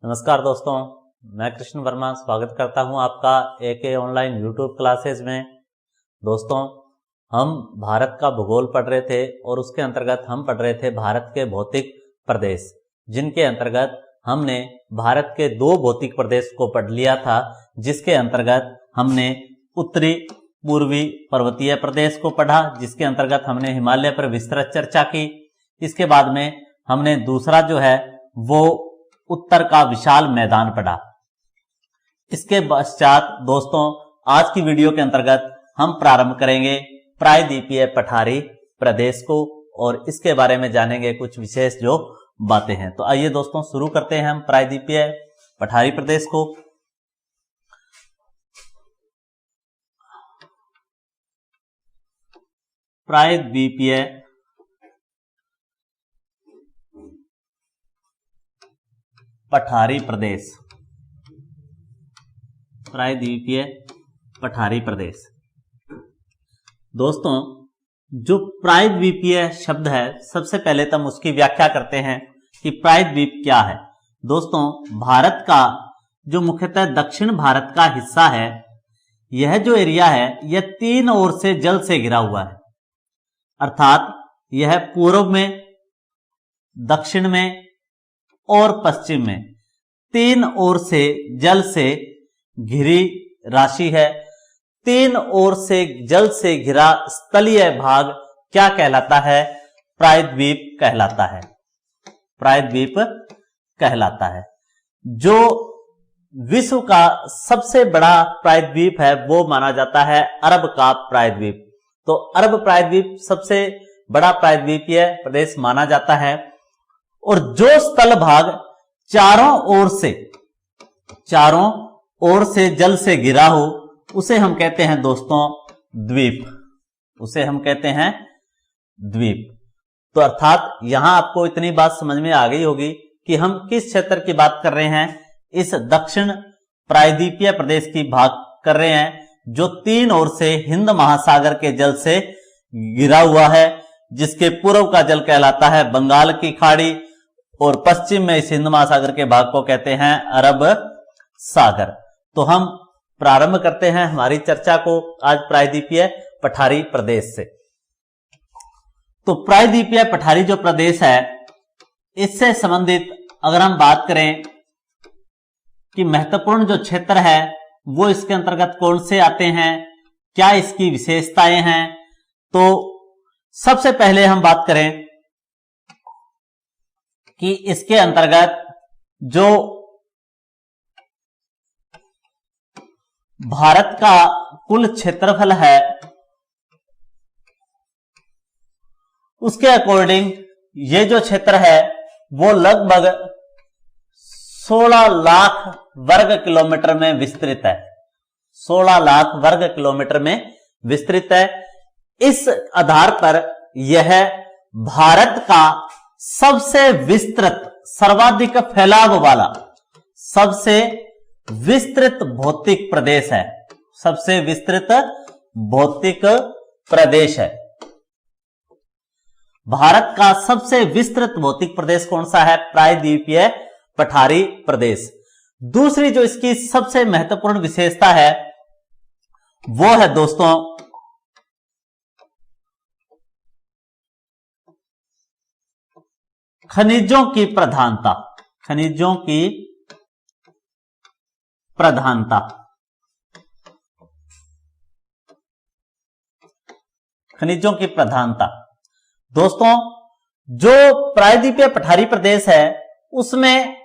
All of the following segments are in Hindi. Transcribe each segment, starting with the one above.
नमस्कार दोस्तों, मैं कृष्ण वर्मा स्वागत करता हूं आपका एके ऑनलाइन यूट्यूब क्लासेस में। दोस्तों, हम भारत का भूगोल पढ़ रहे थे और उसके अंतर्गत हम पढ़ रहे थे भारत के भौतिक प्रदेश, जिनके अंतर्गत हमने भारत के दो भौतिक प्रदेश को पढ़ लिया था। जिसके अंतर्गत हमने उत्तरी पूर्वी पर्वतीय प्रदेश को पढ़ा, जिसके अंतर्गत हमने हिमालय पर विस्तृत चर्चा की। इसके बाद में हमने दूसरा जो है वो उत्तर का विशाल मैदान पढ़ा। इसके पश्चात दोस्तों, आज की वीडियो के अंतर्गत हम प्रारंभ करेंगे प्रायद्वीपीय पठारी प्रदेश को और इसके बारे में जानेंगे कुछ विशेष जो बातें हैं। तो आइए दोस्तों, शुरू करते हैं हम प्रायद्वीपीय पठारी प्रदेश को। प्रायद्वीपीय पठारी प्रदेश, प्रायद्वीपीय पठारी प्रदेश। दोस्तों, जो प्रायद्वीपीय शब्द है, सबसे पहले तो हम उसकी व्याख्या करते हैं कि प्रायद्वीप क्या है। दोस्तों, भारत का जो मुख्यतः दक्षिण भारत का हिस्सा है, यह जो एरिया है यह तीन ओर से जल से घिरा हुआ है। अर्थात यह पूर्व में, दक्षिण में और पश्चिम में तीन ओर से जल से घिरी राशि है। तीन ओर से जल से घिरा स्थलीय भाग क्या कहलाता है? प्रायद्वीप कहलाता है। प्रायद्वीप कहलाता है। जो विश्व का सबसे बड़ा प्रायद्वीप है वो माना जाता है अरब का प्रायद्वीप। तो अरब प्रायद्वीप सबसे बड़ा प्रायद्वीपीय प्रदेश माना जाता है। और जो स्थल भाग चारों ओर से जल से घिरा हो उसे हम कहते हैं दोस्तों द्वीप। उसे हम कहते हैं द्वीप। तो अर्थात यहां आपको इतनी बात समझ में आ गई होगी कि हम किस क्षेत्र की बात कर रहे हैं। इस दक्षिण प्रायद्वीपीय प्रदेश की बात कर रहे हैं, जो तीन ओर से हिंद महासागर के जल से घिरा हुआ है, जिसके पूर्व का जल कहलाता है बंगाल की खाड़ी और पश्चिम में इस हिंद महासागर के भाग को कहते हैं अरब सागर। तो हम प्रारंभ करते हैं हमारी चर्चा को आज प्रायद्वीपीय पठारी प्रदेश से। तो प्रायद्वीपीय पठारी जो प्रदेश है, इससे संबंधित अगर हम बात करें कि महत्वपूर्ण जो क्षेत्र है वो इसके अंतर्गत कौन से आते हैं, क्या इसकी विशेषताएं हैं, तो सबसे पहले हम बात करें कि इसके अंतर्गत जो भारत का कुल क्षेत्रफल है उसके अकॉर्डिंग ये जो क्षेत्र है वो लगभग 16 लाख वर्ग किलोमीटर में विस्तृत है। 16 लाख वर्ग किलोमीटर में विस्तृत है। इस आधार पर यह भारत का सबसे विस्तृत, सर्वाधिक फैलाव वाला, सबसे विस्तृत भौतिक प्रदेश है। सबसे विस्तृत भौतिक प्रदेश है। भारत का सबसे विस्तृत भौतिक प्रदेश कौन सा है? प्रायद्वीपीय पठारी प्रदेश। दूसरी जो इसकी सबसे महत्वपूर्ण विशेषता है वो है दोस्तों खनिजों की प्रधानता। खनिजों की प्रधानता। खनिजों की प्रधानता। दोस्तों, जो प्रायद्वीपीय पठारी प्रदेश है उसमें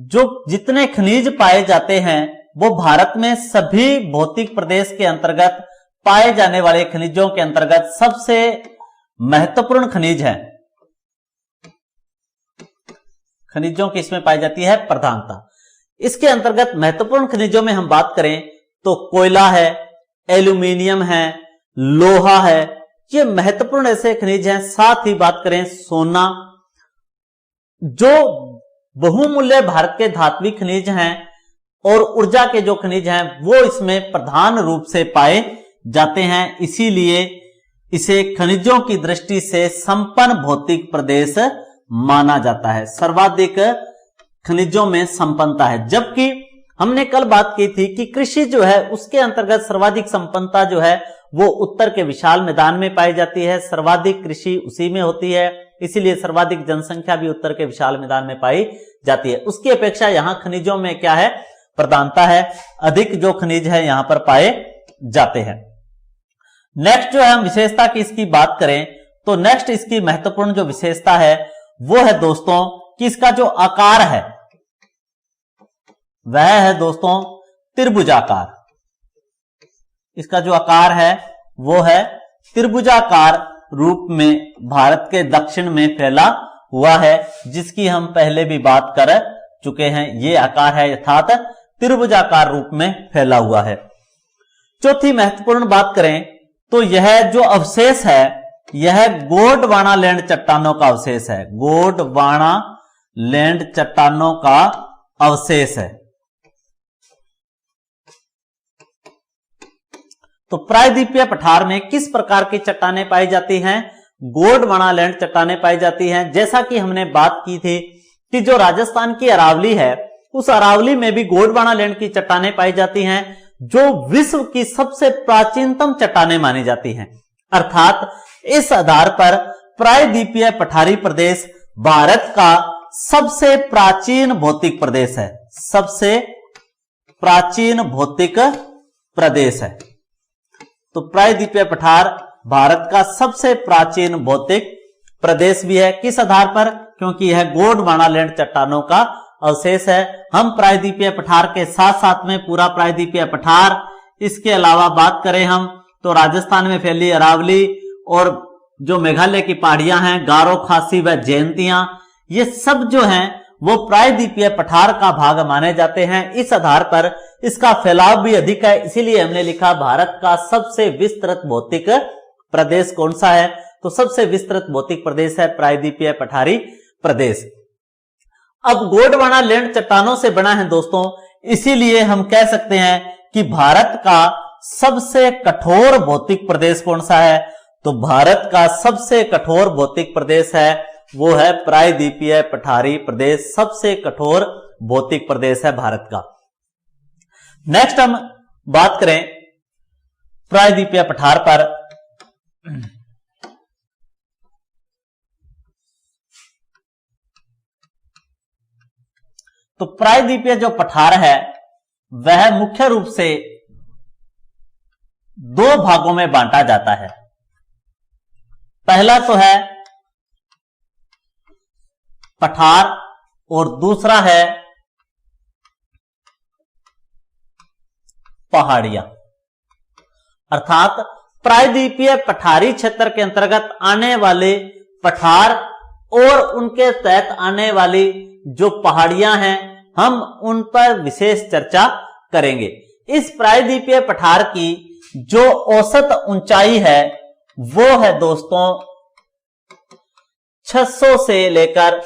जो जितने खनिज पाए जाते हैं वो भारत में सभी भौतिक प्रदेश के अंतर्गत पाए जाने वाले खनिजों के अंतर्गत सबसे महत्वपूर्ण खनिज है। खनिजों की इसमें पाई जाती है प्रधानता। इसके अंतर्गत महत्वपूर्ण खनिजों में हम बात करें तो कोयला है, एल्यूमिनियम है, लोहा है, ये महत्वपूर्ण ऐसे खनिज हैं। साथ ही बात करें सोना, जो बहुमूल्य भारत के धात्विक खनिज हैं और ऊर्जा के जो खनिज हैं वो इसमें प्रधान रूप से पाए जाते हैं। इसीलिए इसे खनिजों की दृष्टि से संपन्न भौतिक प्रदेश माना जाता है। सर्वाधिक खनिजों में संपन्नता है। जबकि हमने कल बात की थी कि कृषि जो है उसके अंतर्गत सर्वाधिक संपन्नता जो है वो उत्तर के विशाल मैदान में पाई जाती है, सर्वाधिक कृषि उसी में होती है, इसीलिए सर्वाधिक जनसंख्या भी उत्तर के विशाल मैदान में पाई जाती है। उसकी अपेक्षा यहां खनिजों में क्या है, प्रधानता है, अधिक जो खनिज है यहां पर पाए जाते हैं। नेक्स्ट जो है हम विशेषता की इसकी बात करें तो नेक्स्ट इसकी महत्वपूर्ण जो विशेषता है वो है दोस्तों कि इसका जो आकार है वह है दोस्तों त्रिभुजाकार। इसका जो आकार है वो है त्रिभुजाकार रूप में भारत के दक्षिण में फैला हुआ है, जिसकी हम पहले भी बात कर चुके हैं। ये आकार है अर्थात त्रिभुजाकार रूप में फैला हुआ है। चौथी महत्वपूर्ण बात करें तो यह जो अवशेष है यह गोंडवाना लैंड चट्टानों का अवशेष है। गोंडवाना लैंड चट्टानों का अवशेष है। तो प्रायद्वीपीय पठार में किस प्रकार की चट्टानें पाई जाती हैं? गोंडवाना लैंड चट्टानें पाई जाती हैं। जैसा कि हमने बात की थी कि जो राजस्थान की अरावली है उस अरावली में भी गोंडवाना लैंड की चट्टानें पाई जाती हैं, जो विश्व की सबसे प्राचीनतम चट्टानें मानी जाती हैं। अर्थात इस आधार पर प्रायद्वीपीय पठारी प्रदेश भारत का सबसे प्राचीन भौतिक प्रदेश है। सबसे प्राचीन भौतिक प्रदेश है। तो प्रायद्वीपीय पठार भारत का सबसे प्राचीन भौतिक प्रदेश भी है। किस आधार पर? क्योंकि यह गोंडवाना लैंड चट्टानों का अवशेष है। हम प्रायद्वीपीय पठार के साथ साथ में पूरा प्रायद्वीपीय पठार, इसके अलावा बात करें हम तो राजस्थान में फैली अरावली और जो मेघालय की पहाड़ियां हैं, गारो, खासी व जयंतियां, ये सब जो हैं वो प्रायद्वीपीय पठार का भाग माने जाते हैं। इस आधार पर इसका फैलाव भी अधिक है, इसीलिए हमने लिखा भारत का सबसे विस्तृत भौतिक प्रदेश कौन सा है? तो सबसे विस्तृत भौतिक प्रदेश है प्रायद्वीपीय पठारी प्रदेश। अब गोंडवाना लैंड चट्टानों से बना है दोस्तों, इसीलिए हम कह सकते हैं कि भारत का सबसे कठोर भौतिक प्रदेश कौन सा है? तो भारत का सबसे कठोर भौतिक प्रदेश है वो है प्रायद्वीपीय पठारी प्रदेश। सबसे कठोर भौतिक प्रदेश है भारत का। नेक्स्ट हम बात करें प्रायद्वीपीय पठार पर। तो प्रायद्वीपीय जो पठार है वह मुख्य रूप से दो भागों में बांटा जाता है। पहला तो है पठार और दूसरा है पहाड़ियां। अर्थात प्रायद्वीपीय पठारी क्षेत्र के अंतर्गत आने वाले पठार और उनके तहत आने वाली जो पहाड़ियां हैं हम उन पर विशेष चर्चा करेंगे। इस प्रायद्वीपीय पठार की जो औसत ऊंचाई है वो है दोस्तों 600 से लेकर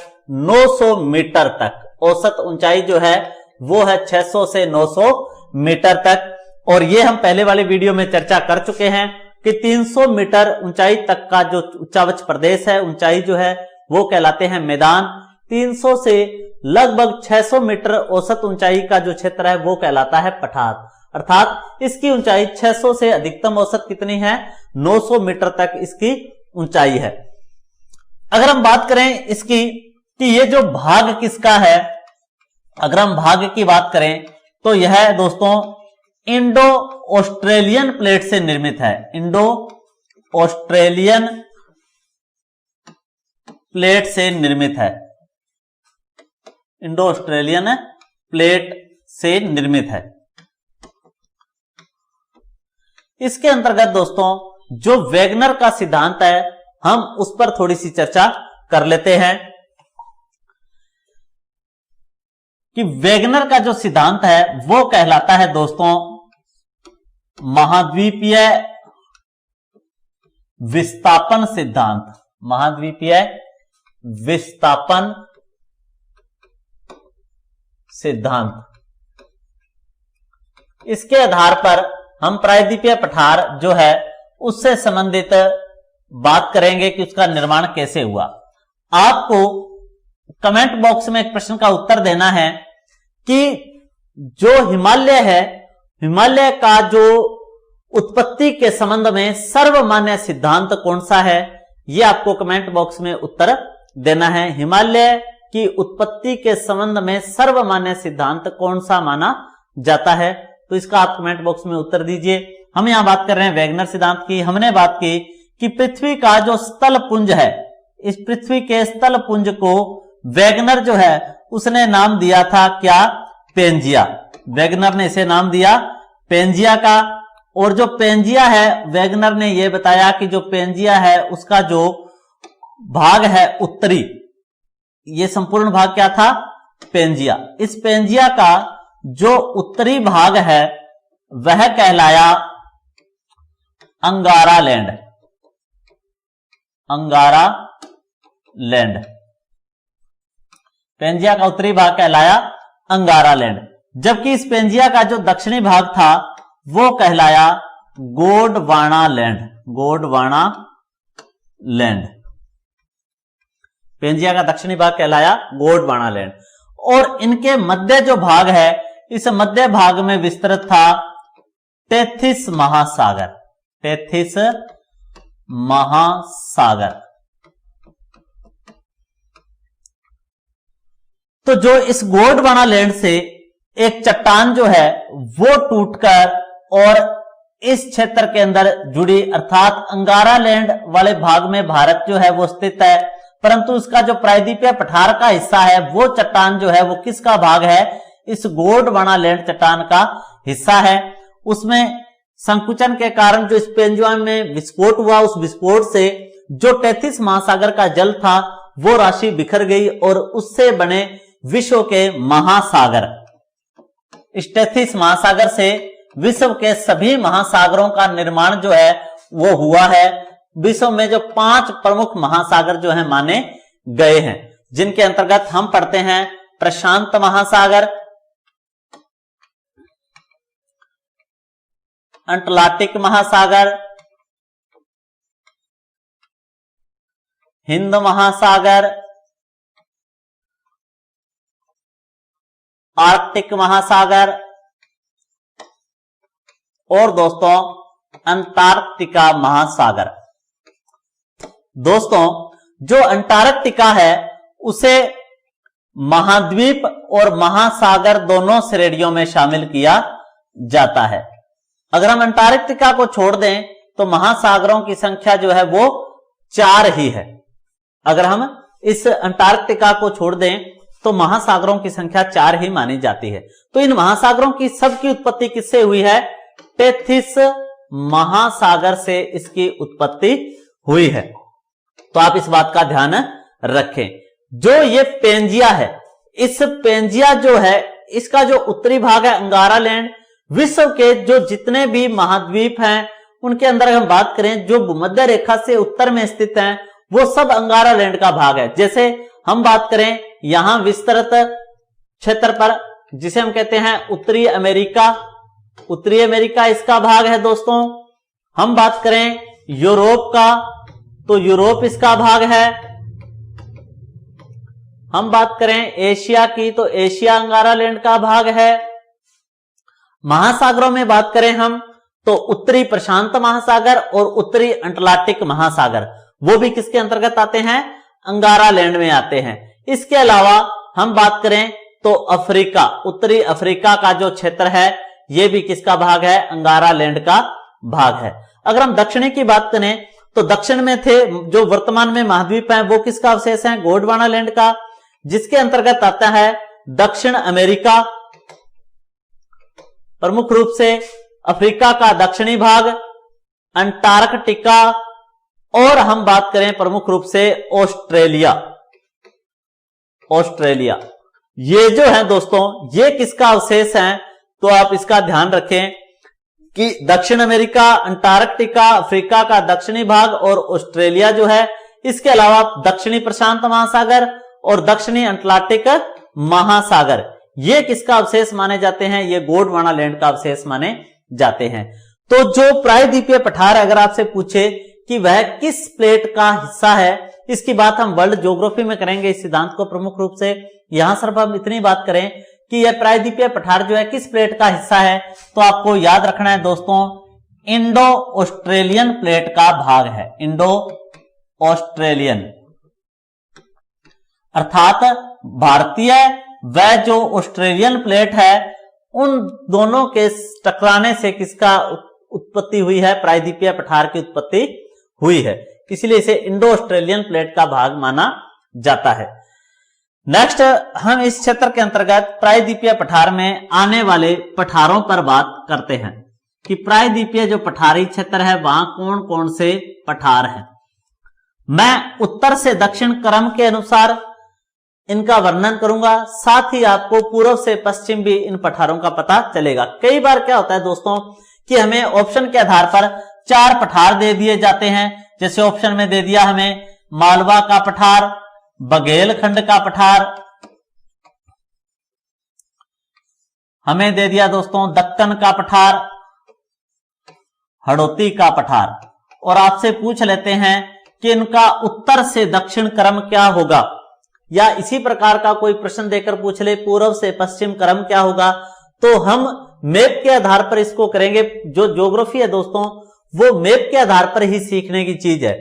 900 मीटर तक। औसत ऊंचाई जो है वो है 600 से 900 मीटर तक। और ये हम पहले वाले वीडियो में चर्चा कर चुके हैं कि 300 मीटर ऊंचाई तक का जो उच्चावच प्रदेश है, ऊंचाई जो है वो कहलाते हैं मैदान। 300 से लगभग 600 मीटर औसत ऊंचाई का जो क्षेत्र है वो कहलाता है पठार। अर्थात इसकी ऊंचाई 600 से अधिकतम औसत कितनी है? 900 मीटर तक इसकी ऊंचाई है। अगर हम बात करें इसकी कि ये जो भाग किसका है, अगर हम भाग की बात करें तो यह दोस्तों इंडो ऑस्ट्रेलियन प्लेट से निर्मित है। इंडो ऑस्ट्रेलियन प्लेट से निर्मित है। इंडो ऑस्ट्रेलियन प्लेट से निर्मित है। इसके अंतर्गत दोस्तों जो वेगनर का सिद्धांत है हम उस पर थोड़ी सी चर्चा कर लेते हैं कि वेगनर का जो सिद्धांत है वो कहलाता है दोस्तों महाद्वीपीय विस्थापन सिद्धांत। महाद्वीपीय विस्थापन सिद्धांत। इसके आधार पर हम प्रायद्वीपीय पठार जो है उससे संबंधित बात करेंगे कि उसका निर्माण कैसे हुआ। आपको कमेंट बॉक्स में एक प्रश्न का उत्तर देना है कि जो हिमालय है, हिमालय का जो उत्पत्ति के संबंध में सर्वमान्य सिद्धांत कौन सा है, यह आपको कमेंट बॉक्स में उत्तर देना है। हिमालय की उत्पत्ति के संबंध में सर्वमान्य सिद्धांत कौन सा माना जाता है, तो इसका आप कमेंट बॉक्स में उत्तर दीजिए। हम यहां बात कर रहे हैं वैगनर सिद्धांत की। हमने बात की कि पृथ्वी का जो स्थल पुंज है, इस पृथ्वी के स्थल पुंज को वैगनर जो है उसने नाम दिया था क्या? पेंजिया। वैगनर ने इसे नाम दिया पेंजिया का। और जो पेंजिया है, वैगनर ने यह बताया कि जो पेंजिया है उसका जो भाग है उत्तरी, ये संपूर्ण भाग क्या था? पेंजिया। इस पेंजिया का जो उत्तरी भाग है वह कहलाया अंगारा लैंड। अंगारा लैंड, पेंजिया का उत्तरी भाग कहलाया अंगारा लैंड। जबकि इस पेंजिया का जो दक्षिणी भाग था वो कहलाया Gondwana land. Gondwana land, Pangaea का दक्षिणी भाग कहलाया गोंडवाना लैंड। और इनके मध्य जो भाग है, इस मध्य भाग में विस्तृत था टेथिस महासागर। टेथिस महासागर। तो जो इस गोंडवाना लैंड से एक चट्टान जो है वो टूटकर और इस क्षेत्र के अंदर जुड़ी, अर्थात अंगारा लैंड वाले भाग में भारत जो है वो स्थित है, परंतु उसका जो प्रायद्वीपीय पठार का हिस्सा है वो चट्टान जो है वो किसका भाग है? इस गोंडवाना लैंड चट्टान का हिस्सा है। उसमें संकुचन के कारण जो इस पेंजिया में विस्फोट हुआ, उस विस्फोट से जो टेथिस महासागर का जल था वो राशि बिखर गई और उससे बने विश्व के महासागर, इस टेथिस महासागर से विश्व के सभी महासागरों का निर्माण जो है वो हुआ है। विश्व में जो 5 प्रमुख महासागर जो है माने गए हैं, जिनके अंतर्गत हम पढ़ते हैं प्रशांत महासागर, अटलांटिक महासागर, हिंद महासागर, आर्कटिक महासागर और दोस्तों अंटार्कटिका महासागर। दोस्तों जो अंटार्कटिका है उसे महाद्वीप और महासागर दोनों श्रेणियों में शामिल किया जाता है। अगर हम अंटार्कटिका को छोड़ दें तो महासागरों की संख्या जो है वो 4 ही है। अगर हम इस अंटार्कटिका को छोड़ दें तो महासागरों की संख्या 4 ही मानी जाती है। तो इन महासागरों की सबकी उत्पत्ति किससे हुई है? टेथिस महासागर से इसकी उत्पत्ति हुई है। तो आप इस बात का ध्यान रखें। जो ये पेंजिया है, इस पेंजिया जो है इसका जो उत्तरी भाग है अंगारा लैंड, विश्व के जो जितने भी महाद्वीप हैं उनके अंदर हम बात करें जो भूमध्य रेखा से उत्तर में स्थित हैं वो सब अंगारा लैंड का भाग है। जैसे हम बात करें यहां विस्तृत क्षेत्र पर जिसे हम कहते हैं उत्तरी अमेरिका, उत्तरी अमेरिका इसका भाग है दोस्तों। हम बात करें यूरोप का तो यूरोप इसका भाग है। हम बात करें एशिया की तो एशिया अंगारा लैंड का भाग है। महासागरों में बात करें हम तो उत्तरी प्रशांत महासागर और उत्तरी अटलांटिक महासागर, वो भी किसके अंतर्गत आते हैं? अंगारा लैंड में आते हैं। इसके अलावा हम बात करें तो अफ्रीका, उत्तरी अफ्रीका का जो क्षेत्र है यह भी किसका भाग है? अंगारा लैंड का भाग है। अगर हम दक्षिणी की बात करें तो दक्षिण में थे जो वर्तमान में महाद्वीप हैं वो किसका अवशेष है? गोंडवाना लैंड का, जिसके अंतर्गत आता है दक्षिण अमेरिका, प्रमुख रूप से अफ्रीका का दक्षिणी भाग, अंटार्कटिका और हम बात करें प्रमुख रूप से ऑस्ट्रेलिया। ऑस्ट्रेलिया ये जो है दोस्तों ये किसका अवशेष है? तो आप इसका ध्यान रखें कि दक्षिण अमेरिका, अंटार्कटिका, अफ्रीका का दक्षिणी भाग और ऑस्ट्रेलिया जो है, इसके अलावा दक्षिणी प्रशांत महासागर और दक्षिणी अटलांटिक महासागर, ये किसका अवशेष माने जाते हैं? ये गोंडवाना लैंड का अवशेष माने जाते हैं। तो जो प्रायद्वीपीय पठार अगर आपसे पूछे कि वह किस प्लेट का हिस्सा है इसकी बात हम वर्ल्ड ज्योग्राफी में करेंगे इस सिद्धांत को प्रमुख रूप से। यहां सिर्फ हम इतनी बात करें कि यह प्रायद्वीपीय पठार जो है किस प्लेट का हिस्सा है, तो आपको याद रखना है दोस्तों, इंडो ऑस्ट्रेलियन प्लेट का भाग है। इंडो ऑस्ट्रेलियन अर्थात भारतीय व जो ऑस्ट्रेलियन प्लेट है उन दोनों के टकराने से किसका उत्पत्ति हुई है, प्रायद्वीपीय पठार की उत्पत्ति हुई है, इसलिए इसे इंडो ऑस्ट्रेलियन प्लेट का भाग माना जाता है। नेक्स्ट हम इस क्षेत्र के अंतर्गत प्रायद्वीपीय पठार में आने वाले पठारों पर बात करते हैं कि प्रायद्वीपीय जो पठारी क्षेत्र है वहां कौन कौन से पठार हैं। मैं उत्तर से दक्षिण क्रम के अनुसार इनका वर्णन करूंगा, साथ ही आपको पूर्व से पश्चिम भी इन पठारों का पता चलेगा। कई बार क्या होता है दोस्तों कि हमें ऑप्शन के आधार पर 4 पठार दे दिए जाते हैं, जैसे ऑप्शन में दे दिया हमें मालवा का पठार, बघेलखंड का पठार, हमें दे दिया दोस्तों दक्कन का पठार, हड़ौती का पठार, और आपसे पूछ लेते हैं कि इनका उत्तर से दक्षिण क्रम क्या होगा, या इसी प्रकार का कोई प्रश्न देकर पूछ ले पूर्व से पश्चिम क्रम क्या होगा, तो हम मैप के आधार पर इसको करेंगे। जो ज्योग्राफी है दोस्तों वो मैप के आधार पर ही सीखने की चीज है,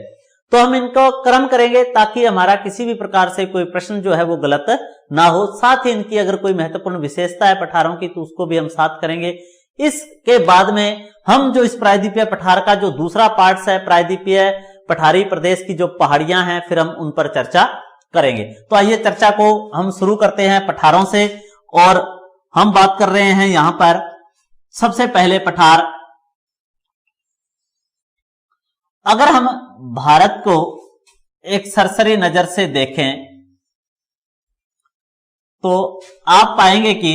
तो हम इनको क्रम करेंगे ताकि हमारा किसी भी प्रकार से कोई प्रश्न जो है वो गलत ना हो। साथ ही इनकी अगर कोई महत्वपूर्ण विशेषता है पठारों की तो उसको भी हम साथ करेंगे। इसके बाद में हम जो इस प्रायद्वीपीय पठार का जो दूसरा पार्ट है, प्रायद्वीपीय पठारी प्रदेश की जो पहाड़ियां हैं, फिर हम उन पर चर्चा करेंगे। तो आइए चर्चा को हम शुरू करते हैं पठारों से, और हम बात कर रहे हैं यहां पर सबसे पहले पठार। अगर हम भारत को एक सरसरी नजर से देखें तो आप पाएंगे कि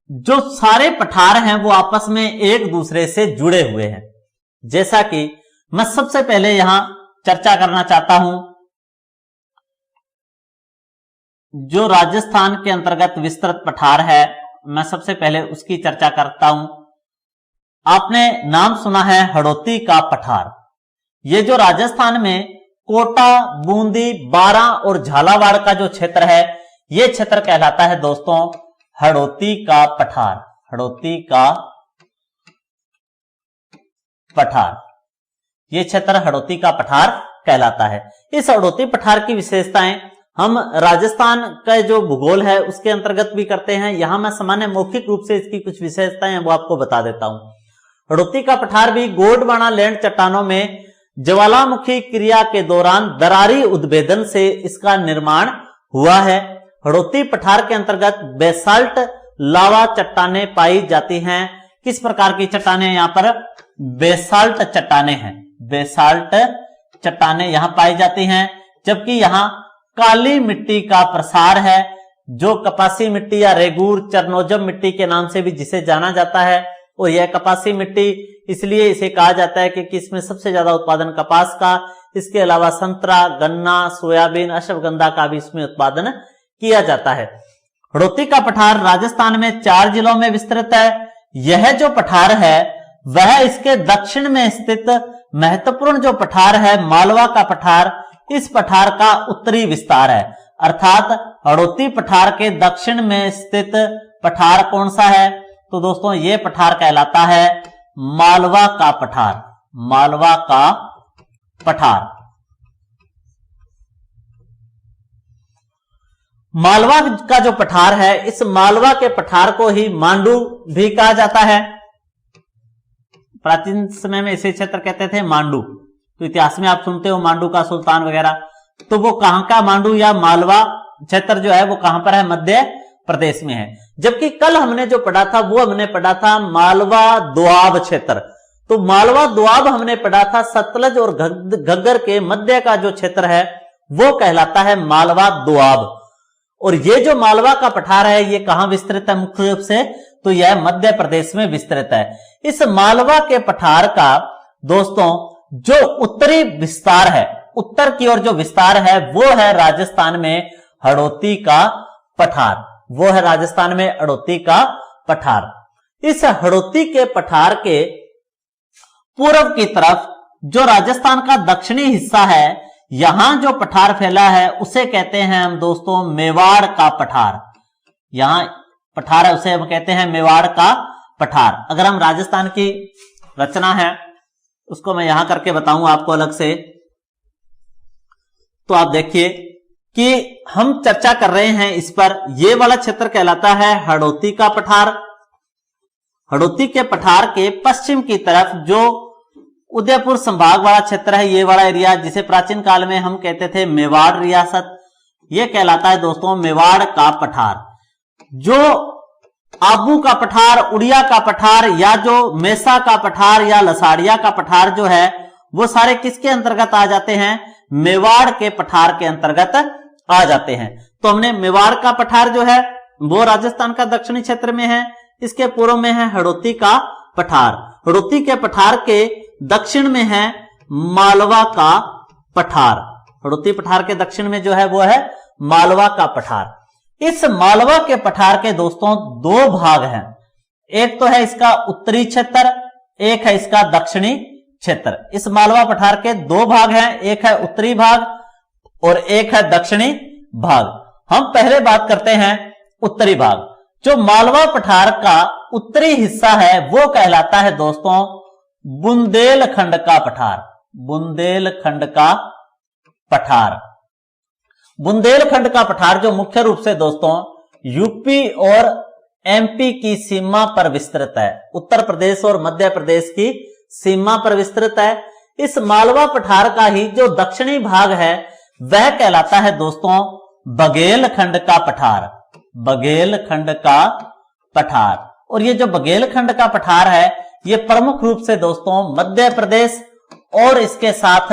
जो सारे पठार हैं वो आपस में एक दूसरे से जुड़े हुए हैं। जैसा कि मैं सबसे पहले यहां चर्चा करना चाहता हूं, जो राजस्थान के अंतर्गत विस्तृत पठार है, मैं सबसे पहले उसकी चर्चा करता हूं। आपने नाम सुना है हड़ौती का पठार। ये जो राजस्थान में कोटा, बूंदी, बारां और झालावाड़ का जो क्षेत्र है, ये क्षेत्र कहलाता है दोस्तों हड़ौती का पठार। हड़ौती का पठार, ये क्षेत्र हड़ौती का पठार कहलाता है। इस हड़ौती पठार की विशेषताएं हम राजस्थान का जो भूगोल है उसके अंतर्गत भी करते हैं। यहां मैं सामान्य मौखिक रूप से इसकी कुछ विशेषताएं वो आपको बता देता हूं। हड़ौती का पठार भी गोंडवाना लैंड चट्टानों में ज्वालामुखी क्रिया के दौरान दरारी उद्भेदन से इसका निर्माण हुआ है। हड़ौती पठार के अंतर्गत बेसाल्ट लावा चट्टानें पाई जाती हैं। किस प्रकार की चट्टानें यहां पर? बेसाल्ट चट्टानें हैं। बेसाल्ट चट्टानें यहां पाई जाती हैं, जबकि यहां काली मिट्टी का प्रसार है, जो कपासी मिट्टी या रेगूर चरनोजम मिट्टी के नाम से भी जिसे जाना जाता है। और यह कपासी मिट्टी इसलिए इसे कहा जाता है कि इसमें सबसे ज्यादा उत्पादन कपास का, इसके अलावा संतरा, गन्ना, सोयाबीन, अश्वगंधा का भी इसमें उत्पादन किया जाता है। हड़ौती का पठार राजस्थान में 4 जिलों में विस्तृत है। यह जो पठार है वह इसके दक्षिण में स्थित महत्वपूर्ण जो पठार है मालवा का पठार, इस पठार का उत्तरी विस्तार है। अर्थात हड़ौती पठार के दक्षिण में स्थित पठार कौन सा है? तो दोस्तों ये पठार कहलाता है मालवा का पठार। मालवा का पठार। मालवा का जो पठार है, इस मालवा के पठार को ही मांडू भी कहा जाता है। प्राचीन समय में इसे क्षेत्र कहते थे मांडू। तो इतिहास में आप सुनते हो मांडू का सुल्तान वगैरह, तो वो कहां का मांडू या मालवा क्षेत्र जो है वो कहां पर है? मध्य प्रदेश में है। जबकि कल हमने जो पढ़ा था वो हमने पढ़ा था मालवा दोआब क्षेत्र। तो मालवा दोआब हमने पढ़ा था सतलज और घग्गर के मध्य का जो क्षेत्र है वो कहलाता है मालवा दोआब। और ये जो मालवा का पठार है ये कहां विस्तृत है मुख्य रूप से? तो यह मध्य प्रदेश में विस्तृत है। इस मालवा के पठार का दोस्तों जो उत्तरी विस्तार है, उत्तर की ओर जो विस्तार है वो है राजस्थान में हड़ौती का पठार। वो है राजस्थान में हड़ौती का पठार। इस हड़ौती के पठार के पूर्व की तरफ जो राजस्थान का दक्षिणी हिस्सा है, यहां जो पठार फैला है उसे कहते हैं हम दोस्तों मेवाड़ का पठार। यहां पठार है उसे हम कहते हैं मेवाड़ का पठार। अगर हम राजस्थान की रचना है उसको मैं यहां करके बताऊंगा आपको अलग से, तो आप देखिए कि हम चर्चा कर रहे हैं इस पर। यह वाला क्षेत्र कहलाता है हड़ौती का पठार। हड़ौती के पठार के पश्चिम की तरफ जो उदयपुर संभाग वाला क्षेत्र है, ये वाला एरिया जिसे प्राचीन काल में हम कहते थे मेवाड़ रियासत, यह कहलाता है दोस्तों मेवाड़ का पठार। जो आबू का पठार, उड़िया का पठार या जो मेसा का पठार या लसाड़िया का पठार जो है वो सारे किसके अंतर्गत आ जाते हैं? मेवाड़ के पठार के अंतर्गत आ जाते हैं। तो हमने मेवाड़ का पठार जो है वो राजस्थान का दक्षिणी क्षेत्र में है। इसके पूर्व में है हड़ौती का पठार। हड़ौती के पठार के दक्षिण में है मालवा का पठार। हड़ौती पठार के दक्षिण में जो है वो है मालवा का पठार। इस मालवा के पठार के दोस्तों दो भाग हैं। एक तो है इसका उत्तरी क्षेत्र, एक है इसका दक्षिणी क्षेत्र। इस मालवा पठार के दो भाग हैं, एक है उत्तरी भाग और एक है दक्षिणी भाग। हम पहले बात करते हैं उत्तरी भाग। जो मालवा पठार का उत्तरी हिस्सा है वो कहलाता है दोस्तों बुंदेलखंड का पठार। बुंदेलखंड का पठार। बुंदेलखंड का पठार जो मुख्य रूप से दोस्तों यूपी और एमपी की सीमा पर विस्तृत है, उत्तर प्रदेश और मध्य प्रदेश की सीमा पर विस्तृत है। इस मालवा पठार का ही जो दक्षिणी भाग है वह कहलाता है दोस्तों बघेलखंड का पठार। बघेलखंड का पठार। और ये जो बघेलखंड का पठार है ये प्रमुख रूप से दोस्तों मध्य प्रदेश और इसके साथ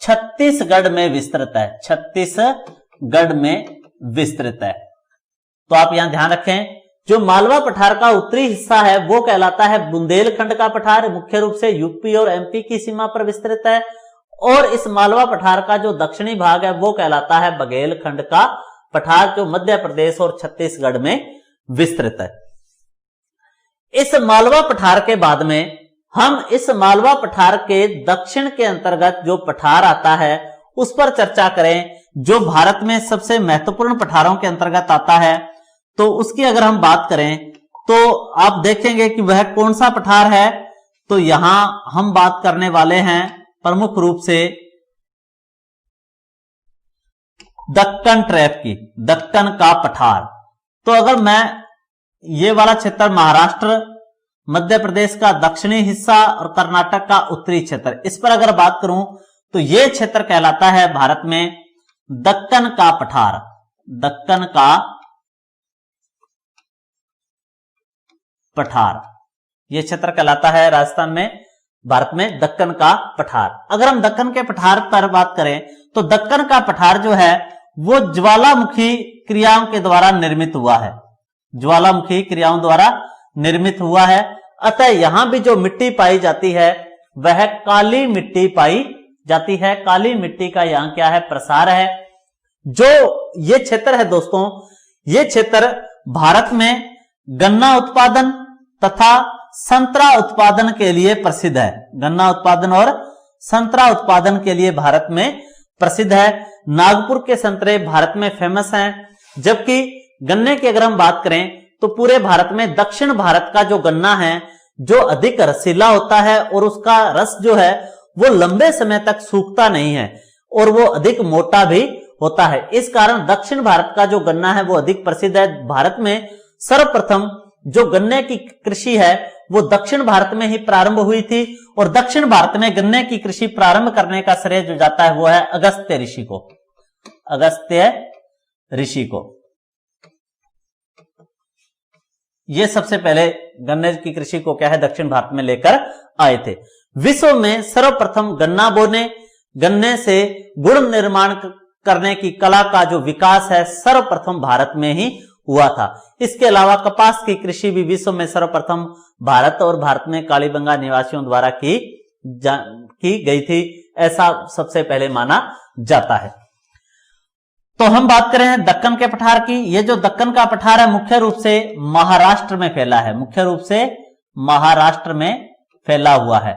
छत्तीसगढ़ में विस्तृत है। छत्तीसगढ़ में विस्तृत है। तो आप यहां ध्यान रखें, जो मालवा पठार का उत्तरी हिस्सा है वो कहलाता है बुंदेलखंड का पठार, मुख्य रूप से यूपी और एमपी की सीमा पर विस्तृत है। और इस मालवा पठार का जो दक्षिणी भाग है वो कहलाता है बघेलखंड का पठार, जो मध्य प्रदेश और छत्तीसगढ़ में विस्तृत है। इस मालवा पठार के बाद में हम इस मालवा पठार के दक्षिण के अंतर्गत जो पठार आता है उस पर चर्चा करें, जो भारत में सबसे महत्वपूर्ण पठारों के अंतर्गत आता है। तो उसकी अगर हम बात करें तो आप देखेंगे कि वह कौन सा पठार है। तो यहां हम बात करने वाले हैं प्रमुख रूप से दक्कन ट्रैप की, दक्कन का पठार। तो अगर मैं ये वाला क्षेत्र महाराष्ट्र, मध्य प्रदेश का दक्षिणी हिस्सा और कर्नाटक का उत्तरी क्षेत्र, इस पर अगर बात करूं तो यह क्षेत्र कहलाता है भारत में दक्कन का पठार। दक्कन का पठार यह क्षेत्र कहलाता है राजस्थान में, भारत में दक्कन का पठार। अगर हम दक्कन के पठार पर बात करें तो दक्कन का पठार जो है वो ज्वालामुखी क्रियाओं के द्वारा निर्मित हुआ है। ज्वालामुखी क्रियाओं द्वारा निर्मित हुआ है। अतः यहां भी जो मिट्टी पाई जाती है वह काली मिट्टी पाई जाती है। काली मिट्टी का यहां क्या है? प्रसार है। जो ये क्षेत्र है दोस्तों, ये क्षेत्र भारत में गन्ना उत्पादन तथा संतरा उत्पादन के लिए प्रसिद्ध है। गन्ना उत्पादन और संतरा उत्पादन के लिए भारत में प्रसिद्ध है। नागपुर के संतरे भारत में फेमस हैं। जबकि गन्ने की अगर हम बात करें तो पूरे भारत में दक्षिण भारत का जो गन्ना है जो अधिक रसीला होता है और उसका रस जो है वो लंबे समय तक सूखता नहीं है और वो अधिक मोटा भी होता है। इस कारण दक्षिण भारत का जो गन्ना है वो अधिक प्रसिद्ध है। भारत में सर्वप्रथम जो गन्ने की कृषि है वो दक्षिण भारत में ही प्रारंभ हुई थी और दक्षिण भारत में गन्ने की कृषि प्रारंभ करने का श्रेय जो जाता है वो है अगस्त्य ऋषि को। अगस्त्य ऋषि को। ये सबसे पहले गन्ने की कृषि को क्या है दक्षिण भारत में लेकर आए थे। विश्व में सर्वप्रथम गन्ना बोने, गन्ने से गुड़ निर्माण करने की कला का जो विकास है सर्वप्रथम भारत में ही हुआ था। इसके अलावा कपास की कृषि भी विश्व में सर्वप्रथम भारत और भारत में कालीबंगा निवासियों द्वारा की गई थी, ऐसा सबसे पहले माना जाता है। तो हम बात करें दक्कन के पठार की। ये जो दक्कन का पठार है मुख्य रूप से महाराष्ट्र में फैला है। मुख्य रूप से महाराष्ट्र में फैला हुआ है।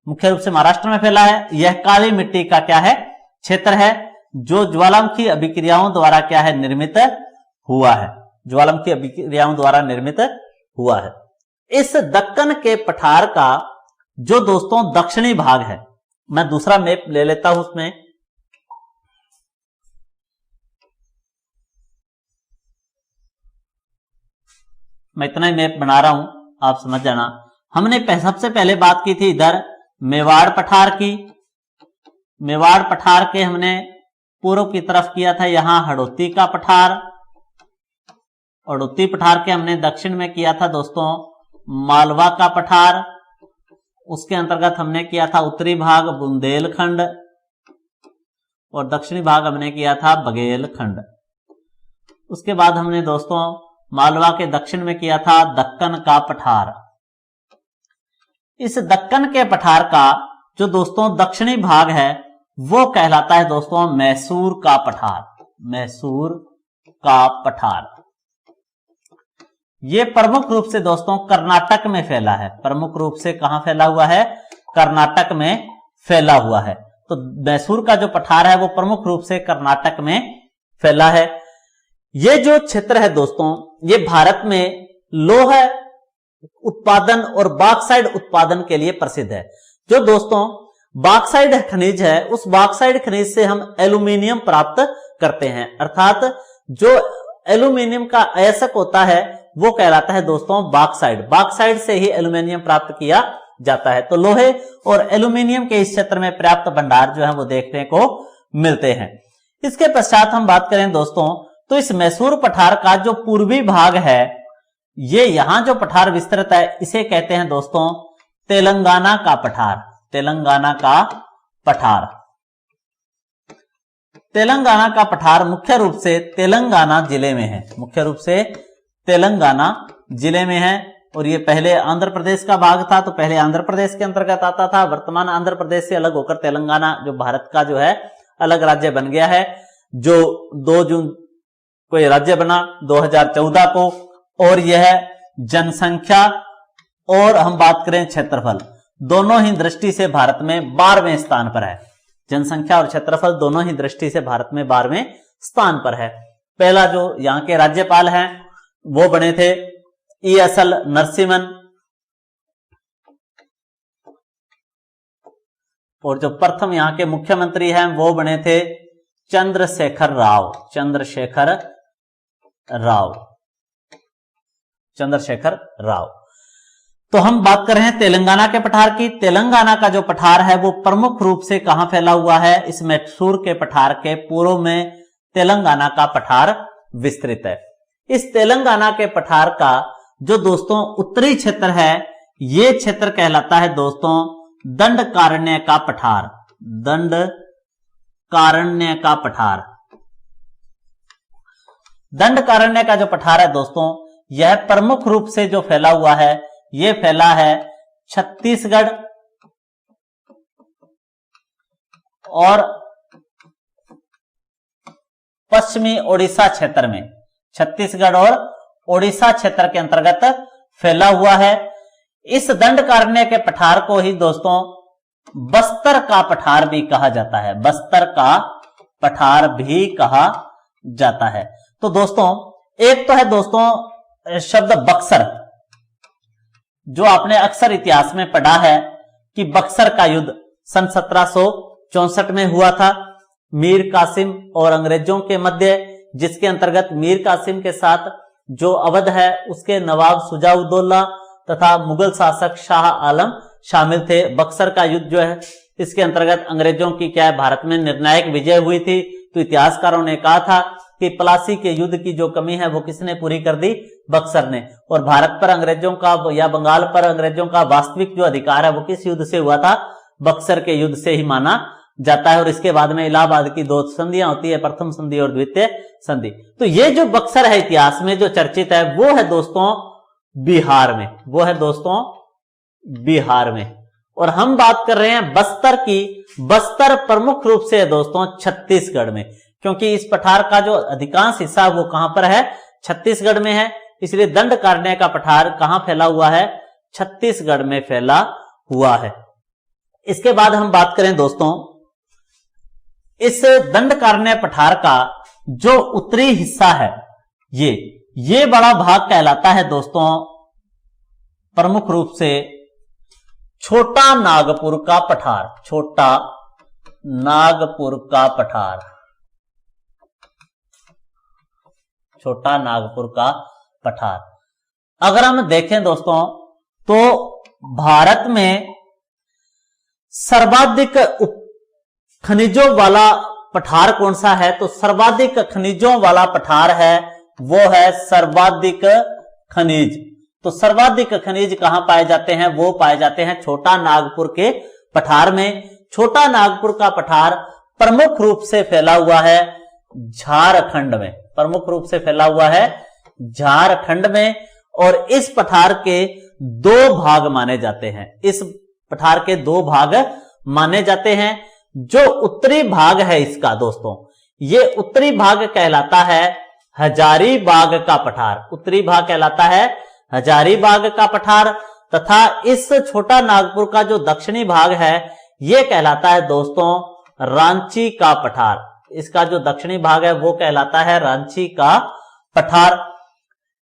मुख्य रूप से महाराष्ट्र में फैला है। यह काली मिट्टी का क्या है, क्षेत्र है, जो ज्वालामुखी अभिक्रियाओं द्वारा क्या है, निर्मित हुआ है, ज्वालामुखी अभिक्रियाओं द्वारा निर्मित हुआ है। इस दक्कन के पठार का जो दोस्तों दक्षिणी भाग है, मैं दूसरा मैप ले लेता हूं, उसमें मैं इतना ही मैप बना रहा हूं, आप समझ जाना। हमने सबसे पहले बात की थी इधर मेवाड़ पठार की। मेवाड़ पठार के हमने पूर्व की तरफ किया था यहां हड़ौती का पठार। हड़ौती पठार के हमने दक्षिण में किया था दोस्तों मालवा का पठार। उसके अंतर्गत हमने किया था उत्तरी भाग बुंदेलखंड और दक्षिणी भाग हमने किया था बघेलखंड। उसके बाद हमने दोस्तों मालवा के दक्षिण में किया था दक्कन का पठार। इस दक्कन के पठार का जो दोस्तों दक्षिणी भाग है वो कहलाता है दोस्तों मैसूर का पठार। मैसूर का पठार ये प्रमुख रूप से दोस्तों कर्नाटक में फैला है। प्रमुख रूप से कहां फैला हुआ है, कर्नाटक में फैला हुआ है। तो मैसूर का जो पठार है वो प्रमुख रूप से कर्नाटक में फैला है। ये जो क्षेत्र है दोस्तों ये भारत में लौह उत्पादन और बॉक्साइट उत्पादन के लिए प्रसिद्ध है। जो दोस्तों बॉक्साइट खनिज है उस बॉक्साइट खनिज से हम एल्यूमिनियम प्राप्त करते हैं, अर्थात जो एल्यूमिनियम का अयस्क होता है वो कहलाता है दोस्तों बॉक्साइट। बॉक्साइट से ही एल्यूमिनियम प्राप्त किया जाता है। तो लोहे और एल्यूमिनियम के इस क्षेत्र में पर्याप्त भंडार जो है वो देखने को मिलते हैं। इसके पश्चात हम बात करें दोस्तों तो इस मैसूर पठार का जो पूर्वी भाग है ये यहां जो पठार विस्तृत है इसे कहते हैं दोस्तों तेलंगाना का पठार। तेलंगाना का पठार, तेलंगाना का पठार मुख्य रूप से तेलंगाना जिले में है। मुख्य रूप से तेलंगाना जिले में है और ये पहले आंध्र प्रदेश का भाग था, तो पहले आंध्र प्रदेश के अंतर्गत आता था। वर्तमान आंध्र प्रदेश से अलग होकर तेलंगाना जो भारत का जो है अलग राज्य बन गया है, जो 2 जून को ये राज्य बना 2014 को। और यह जनसंख्या और हम बात करें क्षेत्रफल दोनों ही दृष्टि से भारत में 12वें स्थान पर है। जनसंख्या और क्षेत्रफल दोनों ही दृष्टि से भारत में 12वें स्थान पर है। पहला जो यहाँ के राज्यपाल हैं वो बने थे ESL नरसिम्हन और जो प्रथम यहाँ के मुख्यमंत्री हैं वो बने थे चंद्रशेखर राव। चंद्रशेखर राव, चंद्रशेखर राव। तो हम बात कर रहे हैं तेलंगाना के पठार की। तेलंगाना का जो पठार है वो प्रमुख रूप से कहां फैला हुआ है, इस मैसूर के पठार के पूर्व में तेलंगाना का पठार विस्तृत है। इस तेलंगाना के पठार का जो दोस्तों उत्तरी क्षेत्र है ये क्षेत्र कहलाता है दोस्तों दंडकारण्य का पठार। दंडकारण्य का पठार, दंडकारण्य का जो पठार है दोस्तों यह प्रमुख रूप से जो फैला हुआ है ये फैला है छत्तीसगढ़ और पश्चिमी ओडिशा क्षेत्र में। छत्तीसगढ़ और ओडिशा क्षेत्र के अंतर्गत फैला हुआ है। इस दंडकारण्य के पठार को ही दोस्तों बस्तर का पठार भी कहा जाता है। बस्तर का पठार भी कहा जाता है। तो दोस्तों एक तो है दोस्तों शब्द बक्सर, जो आपने अक्सर इतिहास में पढ़ा है कि बक्सर का युद्ध सन 1764 में हुआ था मीर कासिम और अंग्रेजों के मध्य, जिसके अंतर्गत मीर कासिम के साथ जो अवध है उसके नवाब सुजाउद्दौला तथा मुगल शासक शाह आलम शामिल थे। बक्सर का युद्ध जो है इसके अंतर्गत अंग्रेजों की क्या है भारत में निर्णायक विजय हुई थी। तो इतिहासकारों ने कहा था कि प्लासी के युद्ध की जो कमी है वो किसने पूरी कर दी, बक्सर ने। और भारत पर अंग्रेजों का या बंगाल पर अंग्रेजों का वास्तविक जो अधिकार है वो किस युद्ध से हुआ था, बक्सर के युद्ध से ही माना जाता है। और इसके बाद में इलाहाबाद की 2 संधियां होती है, प्रथम संधि और द्वितीय संधि। तो ये जो बक्सर है इतिहास में जो चर्चित है वो है दोस्तों बिहार में, वो है दोस्तों बिहार में। और हम बात कर रहे हैं बस्तर की। बस्तर प्रमुख रूप से है दोस्तों छत्तीसगढ़ में, क्योंकि इस पठार का जो अधिकांश हिस्सा वो कहां पर है, छत्तीसगढ़ में है। इसलिए दंडकारण्य का पठार कहां फैला हुआ है, छत्तीसगढ़ में फैला हुआ है। इसके बाद हम बात करें दोस्तों, इस दंडकारण्य पठार का जो उत्तरी हिस्सा है, ये बड़ा भाग कहलाता है दोस्तों प्रमुख रूप से छोटा नागपुर का पठार। छोटा नागपुर का पठार, छोटा नागपुर का पठार। अगर हम देखें दोस्तों तो भारत में सर्वाधिक खनिजों वाला पठार कौन सा है? तो सर्वाधिक खनिजों वाला पठार है वो है सर्वाधिक खनिज। तो सर्वाधिक खनिज कहां पाए जाते हैं? वो पाए जाते हैं छोटा नागपुर के पठार में। छोटा नागपुर का पठार प्रमुख रूप से फैला हुआ है झारखंड में, प्रमुख रूप से फैला हुआ है झारखंड में। और इस पठार के दो भाग माने जाते हैं, इस पठार के दो भाग माने जाते हैं। जो उत्तरी भाग है इसका दोस्तों, ये उत्तरी भाग कहलाता है हजारीबाग का पठार। उत्तरी भाग कहलाता है हजारीबाग का पठार, तथा इस छोटा नागपुर का जो दक्षिणी भाग है ये कहलाता है दोस्तों रांची का पठार। इसका जो दक्षिणी भाग है वो कहलाता है रांची का पठार।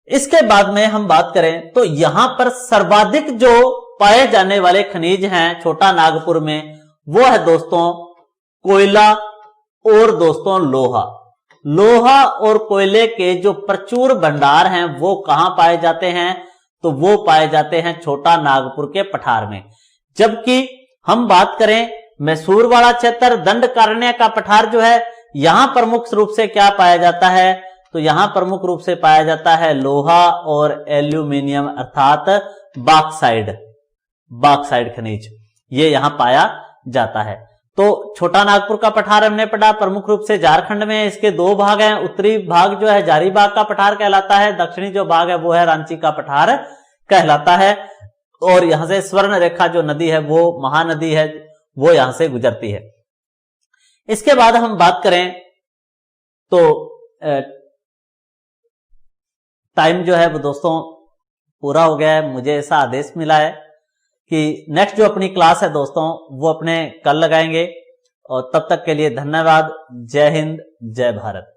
इसके बाद में हम बात करें तो यहां पर सर्वाधिक जो पाए जाने वाले खनिज हैं छोटा नागपुर में, वो है दोस्तों कोयला और दोस्तों लोहा। लोहा और कोयले के जो प्रचुर भंडार हैं वो कहां पाए जाते हैं? तो वो पाए जाते हैं छोटा नागपुर के पठार में। जबकि हम बात करें मैसूर वाला क्षेत्र, दंडकारण्य का पठार जो है, यहां प्रमुख रूप से क्या पाया जाता है? तो यहां प्रमुख रूप से पाया जाता है लोहा और एल्यूमिनियम अर्थात बॉक्साइड खनिज, ये यहां पाया जाता है। तो छोटा नागपुर का पठार हमने पढ़ा, प्रमुख रूप से झारखंड में। इसके दो भाग हैं, उत्तरी भाग जो है हजारीबाग का पठार कहलाता है, दक्षिणी जो भाग है वो है रांची का पठार कहलाता है। और यहां से स्वर्ण रेखा जो नदी है वो महानदी है, वो यहां से गुजरती है। इसके बाद हम बात करें तो टाइम जो है वो दोस्तों पूरा हो गया है। मुझे ऐसा आदेश मिला है कि नेक्स्ट जो अपनी क्लास है दोस्तों वो अपने कल लगाएंगे। और तब तक के लिए धन्यवाद। जय हिंद, जय भारत।